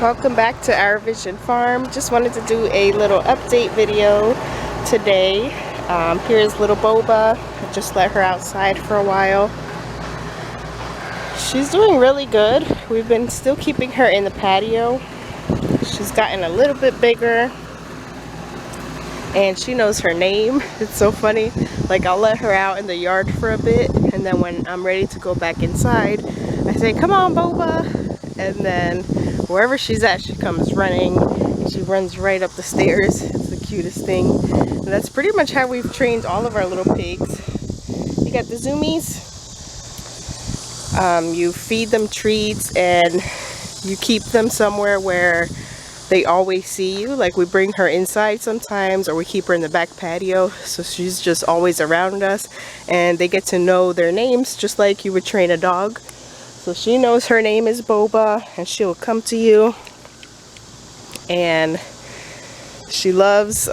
Welcome back to Our Vision Farm. Just wanted to do a little update video today. Here's little Boba. I just let her outside for a while. She's doing really good. We've been still keeping her in the patio. She's gotten a little bit bigger and she knows her name. It's so funny. Like, I'll let her out in the yard for a bit, and then when I'm ready to go back inside, I say, "Come on, Boba," and then wherever she's at, she comes running. She runs right up the stairs. It's the cutest thing. And that's pretty much how we've trained all of our little pigs. You got the zoomies. You feed them treats and you keep them somewhere where they always see you. Like, we bring her inside sometimes, or we keep her in the back patio, so she's just always around us, and they get to know their names just like you would train a dog. So she knows her name is Boba, and she'll come to you. And she loves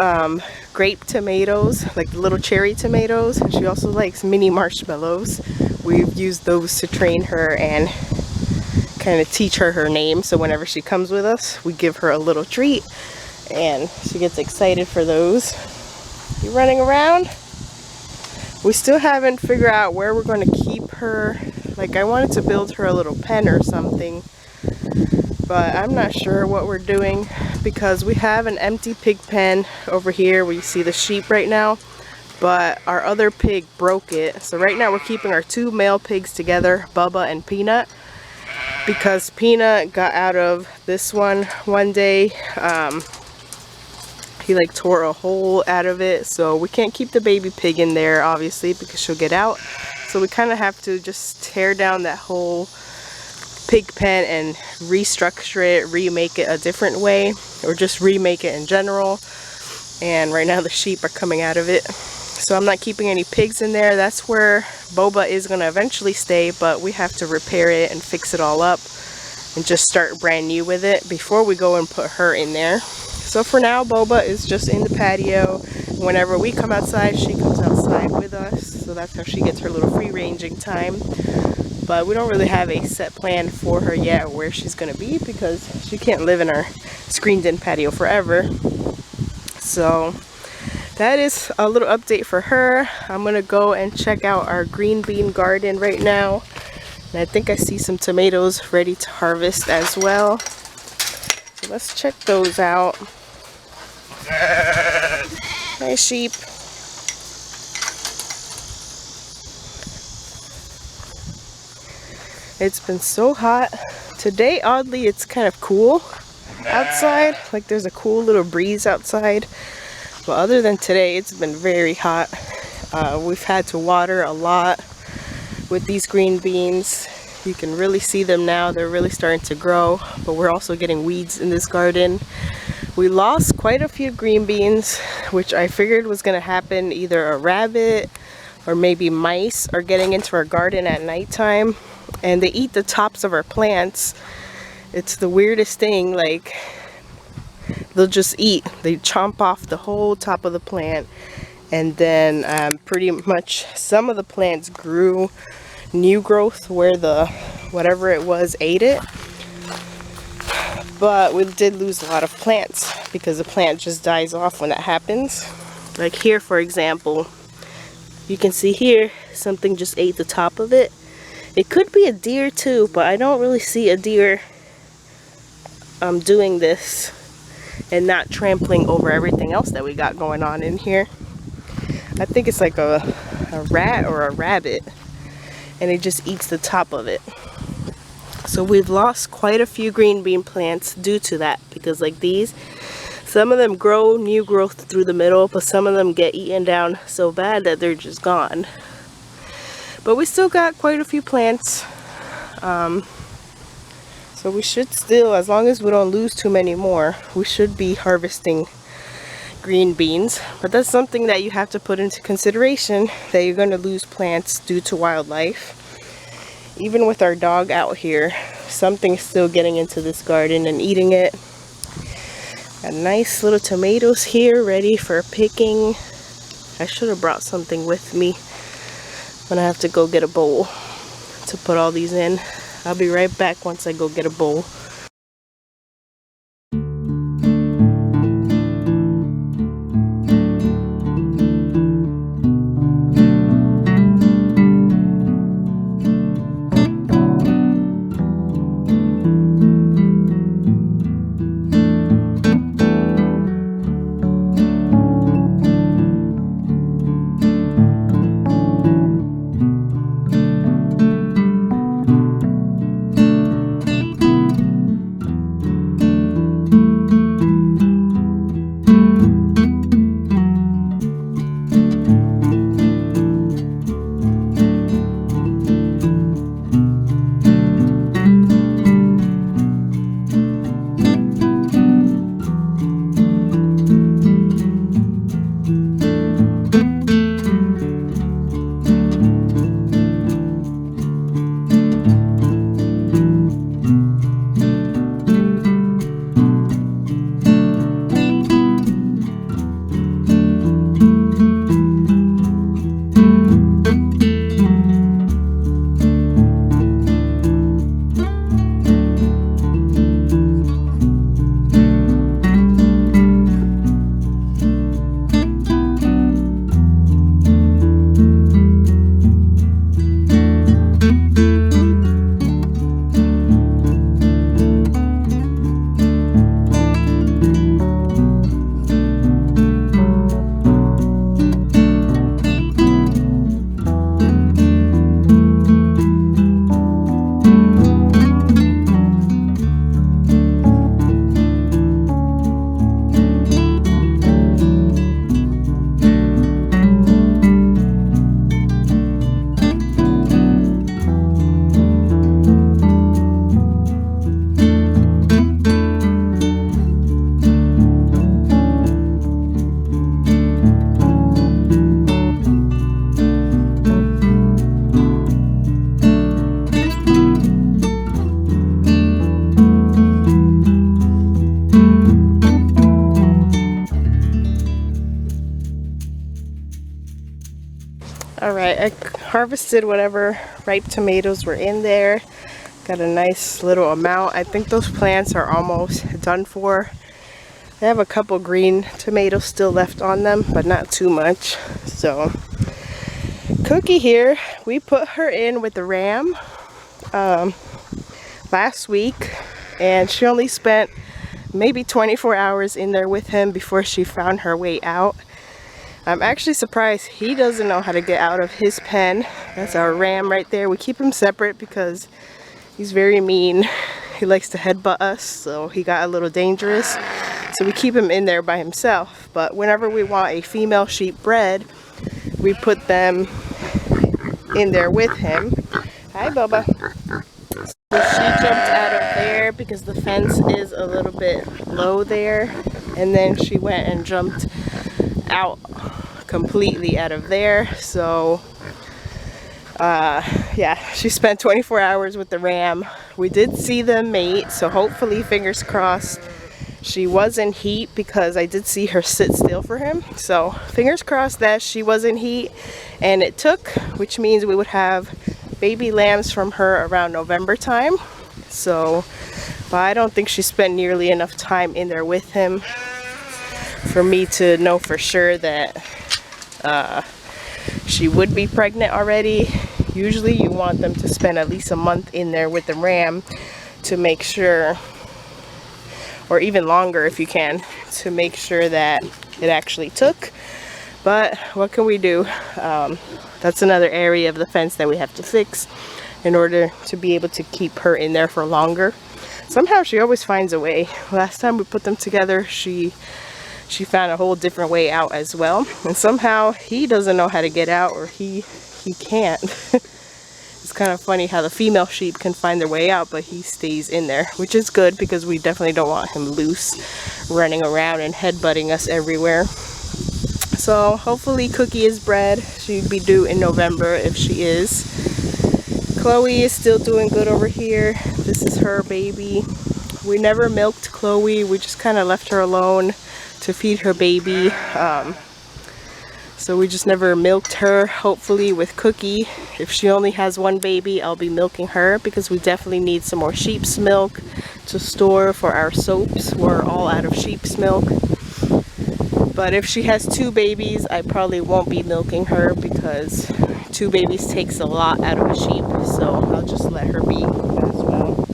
grape tomatoes, like the little cherry tomatoes, and she also likes mini marshmallows. We've used those to train her and kind of teach her her name, so whenever she comes with us, we give her a little treat and she gets excited for those. You running around? We still haven't figured out where we're going to keep her. Like, I wanted to build her a little pen or something, but I'm not sure what we're doing because we have an empty pig pen over here where you see the sheep right now, but our other pig broke it. So right now we're keeping our two male pigs together, Bubba and Peanut, because Peanut got out of this one day. He like tore a hole out of it, so we can't keep the baby pig in there obviously because she'll get out. So we kind of have to just tear down that whole pig pen and restructure it, remake it a different way, or just remake it in general. And right now the sheep are coming out of it, so I'm not keeping any pigs in there. That's where Boba is going to eventually stay, but we have to repair it and fix it all up and just start brand new with it before we go and put her in there. So for now, Boba is just in the patio. Whenever we come outside, she comes outside with us, so that's how she gets her little free ranging time. But we don't really have a set plan for her yet, where she's going to be, because she can't live in our screened in patio forever. So that is a little update for her. I'm going to go and check out our green bean garden right now. And I think I see some tomatoes ready to harvest as well. So let's check those out. Hi, sheep. It's been so hot. Today, oddly, it's kind of cool outside. Like, there's a cool little breeze outside. But other than today, it's been very hot. We've had to water a lot with these green beans. You can really see them now. They're really starting to grow, but we're also getting weeds in this garden. We lost quite a few green beans, which I figured was going to happen. Either a rabbit or maybe mice are getting into our garden at nighttime, and they eat the tops of our plants. It's the weirdest thing. Like, they'll just eat. They chomp off the whole top of the plant, and then pretty much some of the plants grew new growth where the whatever it was ate it. But we did lose a lot of plants because the plant just dies off when that happens. Like here, for example, you can see here something just ate the top of it. It could be a deer too, but I don't really see a deer doing this and not trampling over everything else that we got going on in here. I think it's like a rat or a rabbit, and it just eats the top of it. So we've lost quite a few green bean plants due to that, because like these, some of them grow new growth through the middle, but some of them get eaten down so bad that they're just gone. But we still got quite a few plants. So we should still, as long as we don't lose too many more, we should be harvesting green beans. But that's something that you have to put into consideration, that you're going to lose plants due to wildlife. Even with our dog out here, something's still getting into this garden and eating it. Got nice little tomatoes here ready for picking. I should have brought something with me when I have to go get a bowl to put all these in. I'll be right back once I go get a bowl. Alright, I harvested whatever ripe tomatoes were in there. Got a nice little amount. I think those plants are almost done for. They have a couple green tomatoes still left on them, but not too much. So, Cookie here, we put her in with the ram last week, and she only spent maybe 24 hours in there with him before she found her way out. I'm actually surprised he doesn't know how to get out of his pen. That's our ram right there. We keep him separate because he's very mean. He likes to headbutt us, so he got a little dangerous. So we keep him in there by himself. But whenever we want a female sheep bred, we put them in there with him. Hi, Bubba. So she jumped out of there because the fence is a little bit low there. And then she went and jumped out completely out of there. So yeah, she spent 24 hours with the ram. We did see them mate, so hopefully, fingers crossed, she was in heat because I did see her sit still for him. So fingers crossed that she was in heat and it took, which means we would have baby lambs from her around November time. So, but I don't think she spent nearly enough time in there with him for me to know for sure that she would be pregnant already. Usually you want them to spend at least a month in there with the ram to make sure, or even longer if you can, to make sure that it actually took. But what can we do? That's another area of the fence that we have to fix in order to be able to keep her in there for longer. Somehow she always finds a way. Last time we put them together, she found a whole different way out as well. And somehow he doesn't know how to get out, or he can't. It's kind of funny how the female sheep can find their way out, but he stays in there, which is good because we definitely don't want him loose, running around and headbutting us everywhere. So hopefully Cookie is bred. She'd be due in November if she is. Chloe is still doing good over here. This is her baby. We never milked Chloe. We just kind of left her alone to feed her baby. So we just never milked her. Hopefully with Cookie, if she only has one baby, I'll be milking her because we definitely need some more sheep's milk to store for our soaps. We're all out of sheep's milk. But if she has two babies, I probably won't be milking her because two babies takes a lot out of a sheep. So I'll just let her be as well.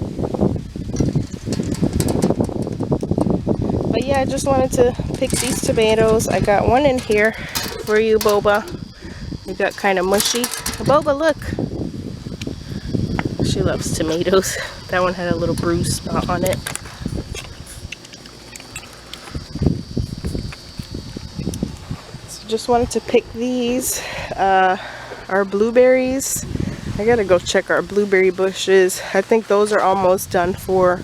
But yeah, I just wanted to pick these tomatoes. I got one in here for you, Boba. It got kind of mushy. Boba, look. She loves tomatoes. That one had a little bruise spot on it. So just wanted to pick these. Our blueberries. I gotta go check our blueberry bushes. I think those are almost done for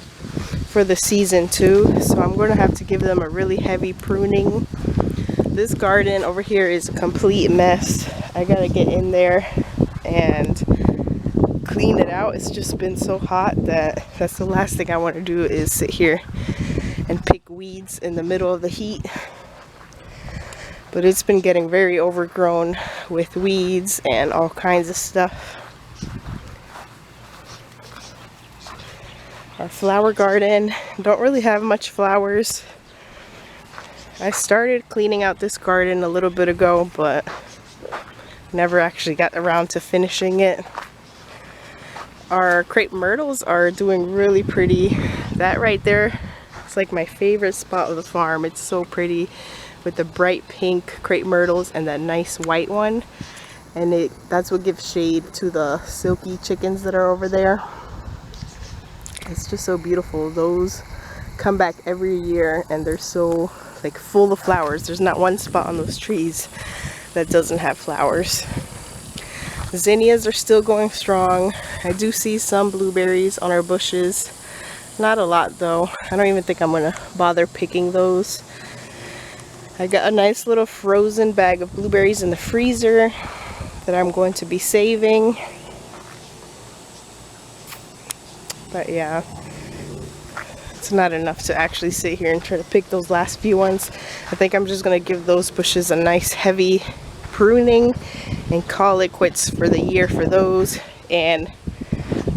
the season too. So I'm going to have to give them a really heavy pruning. This garden over here is a complete mess. I gotta get in there and clean it out. It's just been so hot that that's the last thing I want to do is sit here and pick weeds in the middle of the heat. But it's been getting very overgrown with weeds and all kinds of stuff. Our flower garden, don't really have much flowers. I started cleaning out this garden a little bit ago, but never actually got around to finishing it. Our crepe myrtles are doing really pretty. That right there is like my favorite spot of the farm. It's so pretty with the bright pink crepe myrtles and that nice white one. And that's what gives shade to the silky chickens that are over there. It's just so beautiful. Those come back every year and they're so like full of flowers. There's not one spot on those trees that doesn't have flowers. Zinnias are still going strong. I do see some blueberries on our bushes. Not a lot though. I don't even think I'm gonna bother picking those. I got a nice little frozen bag of blueberries in the freezer that I'm going to be saving. But yeah, it's not enough to actually sit here and try to pick those last few ones. I think I'm just going to give those bushes a nice heavy pruning and call it quits for the year for those. And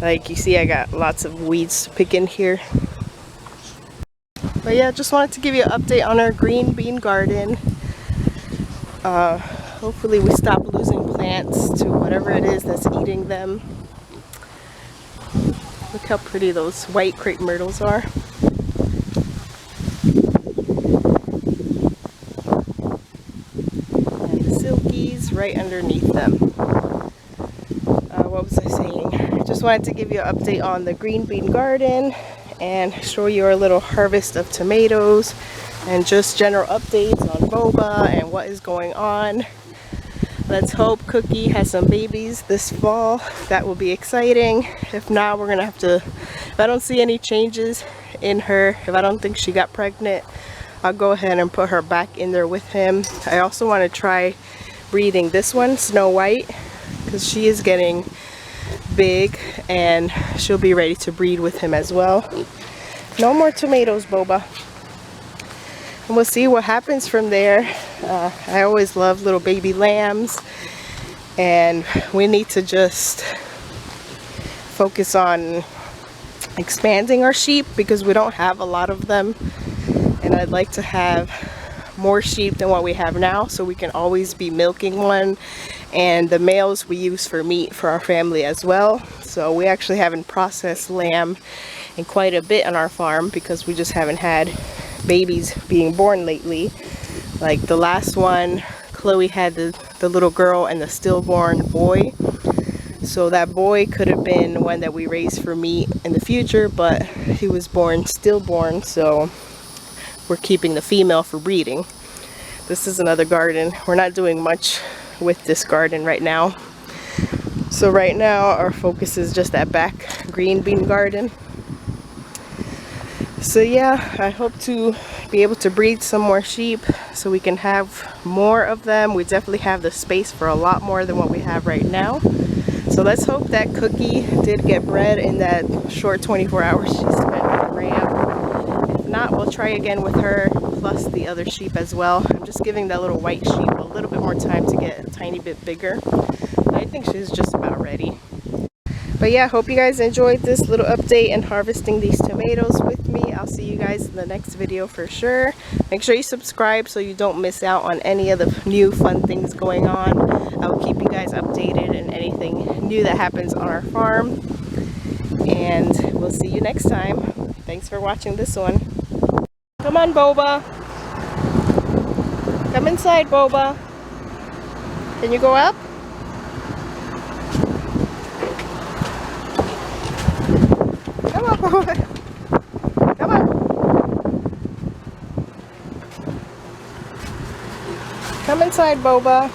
like you see, I got lots of weeds to pick in here. But yeah, just wanted to give you an update on our green bean garden. Hopefully we stop losing plants to whatever it is that's eating them. Look how pretty those white crepe myrtles are. And the silkies right underneath them. What was I saying? Just wanted to give you an update on the green bean garden and show you our little harvest of tomatoes and just general updates on Boba and what is going on. Let's hope Cookie has some babies this fall. That will be exciting. If not, we're gonna have to, if I don't see any changes in her, if I don't think she got pregnant, I'll go ahead and put her back in there with him. I also want to try breeding this one, Snow White, because she is getting big and she'll be ready to breed with him as well. No more tomatoes, Boba. And we'll see what happens from there. I always love little baby lambs, and we need to just focus on expanding our sheep because we don't have a lot of them, and I'd like to have more sheep than what we have now so we can always be milking one. And the males we use for meat for our family as well. So we actually haven't processed lamb in quite a bit on our farm because we just haven't had babies being born lately. Like the last one, Chloe had the little girl and the stillborn boy. So that boy could have been one that we raised for meat in the future, but he was born stillborn, so we're keeping the female for breeding. This is another garden. We're not doing much with this garden right now. So right now our focus is just that back green bean garden. So yeah, I hope to be able to breed some more sheep so we can have more of them. We definitely have the space for a lot more than what we have right now. So let's hope that Cookie did get bred in that short 24 hours she spent with Ram. If not, we'll try again with her plus the other sheep as well. I'm just giving that little white sheep a little bit more time to get a tiny bit bigger. I think she's just about ready. But yeah, hope you guys enjoyed this little update and harvesting these tomatoes with me. I'll see you guys in the next video for sure. Make sure you subscribe so you don't miss out on any of the new fun things going on. I will keep you guys updated and anything new that happens on our farm. And we'll see you next time. Thanks for watching this one. Come on, Boba. Come inside, Boba. Can you go up? Come on, Boba. Come on. Come inside, Boba.